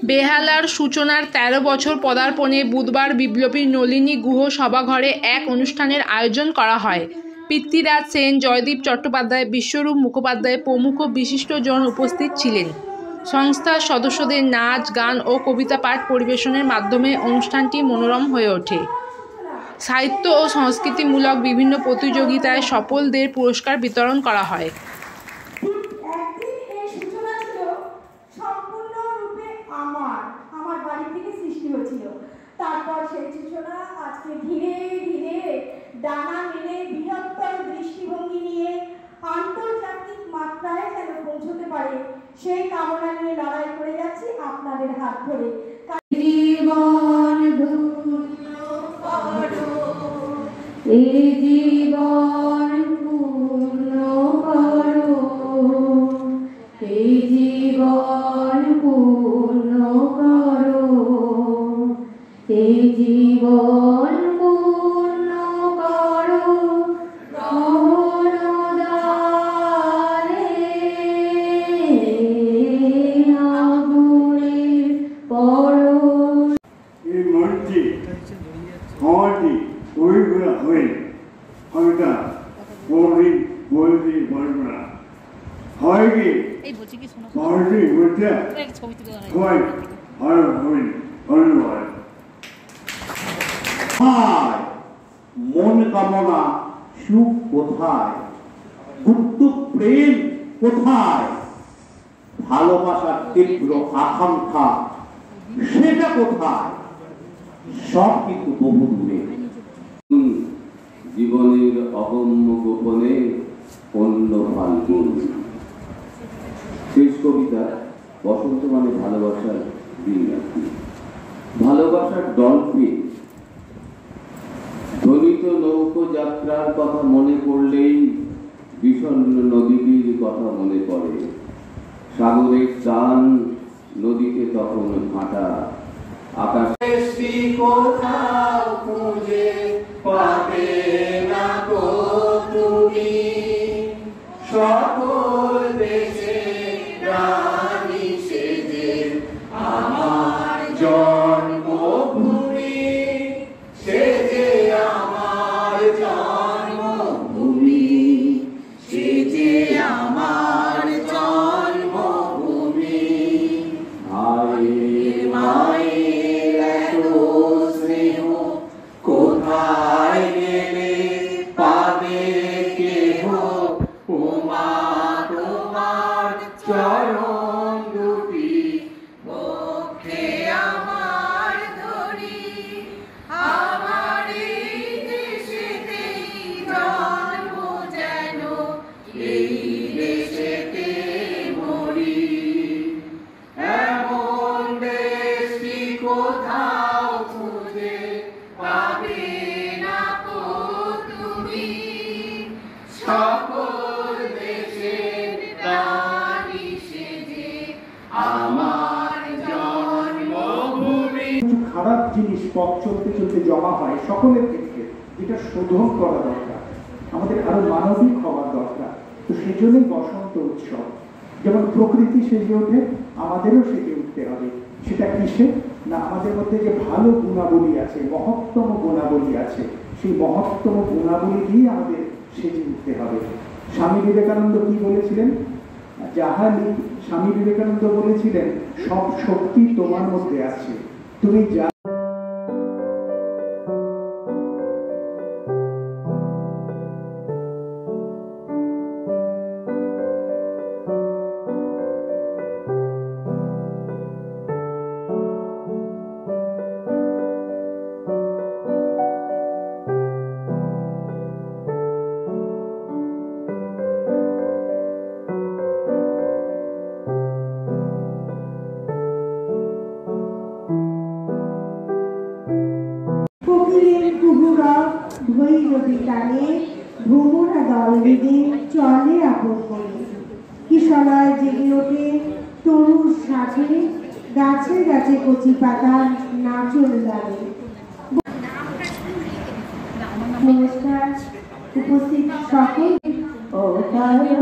বেহালার সূচনার ১৩ বছর পদার্পণে বুধবার বিপ্লবী নলিনী গুহ সভাঘরে এক অনুষ্ঠানের আয়োজন করা হয়। পৃথ্বীরাজ সেন, জয়দীপ চট্টোপাধ্যায়, বিশ্বরূপ মুখোপাধ্যায় প্রমুখ বিশিষ্টজন উপস্থিত ছিলেন। সংস্থার সদস্যদের নাচ, গান ও কবিতা পাঠ পরিবেশনের মাধ্যমে অনুষ্ঠানটি মনোরম হয়ে ওঠে। সাহিত্য ও সংস্কৃতিমূলক বিভিন্ন প্রতিযোগিতায় সফলদের পুরস্কার বিতরণ করা হয়। তারপর সেই সূচনা আজকে ধীরে ধীরে ডানা মেলে বৃহত্তর দৃষ্টিভঙ্গি নিয়ে আন্তর্জাতিক মাত্রায় যেন পৌঁছতে পারে সেই কামনা নিয়ে লড়াই করে যাচ্ছি আপনাদের হাত ধরে। জীবন এই জীবন পূর্ণ করো, এই জীবন পূর্ণ করো, এই জীবন পূর্ণ করো রহনদারে আগুনে পড়ো। এই মঞ্চে আমাটি ওইগুলা হয়ে কবিতা বলি বলতে পারবো না, হয় কি পার্টি বলতে হয় আর হবেন। ধন্যবাদ। মন কামনা সুখ কোথায়, গুপ্ত প্রেম কোথায়, ভালোবাসার তীব্র আকাঙ্ক্ষা সেটা কোথায়, সব কিন্তু বহু দূরে। জীবনের অগম্য গোপনে অন্য ফাল্গুন। শেষ কবিতা বসন্ত মানে ভালোবাসার দিন রাখি, ভালোবাসার ডলফিন। ধ্বনিত নৌকো যাত্রার কথা মনে পড়লেই বিষণ্ণ নদীটির কথা মনে পড়ে। সাগরের টান, নদীতে তখন ভাটা, আকাশে কোথাও খুঁজে পাবে না গো তুমি, সকল দেশে রানী সেজে আমার জন্মভূমি, সেজে আমার জন্মভূমি, সেজে আমার জন্মভূমি। মায়ের মায়ের এত স্নেহ কোথায় গেলে পাবে কেহ, ওমা তোমার চরণ দুটি বক্ষে আমার ধরি, আমার এই দেশেতেই জন্ম যেন এই দেশেতে মরি। এমন দেশটি কোথাও খুঁজে পাবে না কো তুমি, সকল দেশের রানী সেজে আমার জন্মভূমি। খারাপ জিনিস পথ চলতে চলতে জমা হয় সকলের ক্ষেত্রে, এটা শোধন করা দরকার, আমাদের আরো মানবিক হওয়ার দরকার। তো সেজন্যই বসন্ত উৎসব, যেমন প্রকৃতি সেজে ওঠে আমাদেরও সেজে উঠতে হবে। সেটা কিসে না, আমাদের মধ্যে যে ভালো গুণাবলী আছে, মহত্তম গুণাবলী আছে, সেই মহত্তম গুণাবলী দিয়ে আমাদের সেজে উঠতে হবে। স্বামী বিবেকানন্দ কি বলেছিলেন? স্বামী বিবেকানন্দ বলেছিলেন, সব শক্তি তোমার মধ্যে আছে, তুমি যা ভ্রমরা দল বেঁধে চলে আপন করে, কিশলয় জেগে ওঠে তরুর সাথে, গাছে গাছে কচি পাতা নাচন লাগে। নমস্কার উপস্থিত সকল ও তারা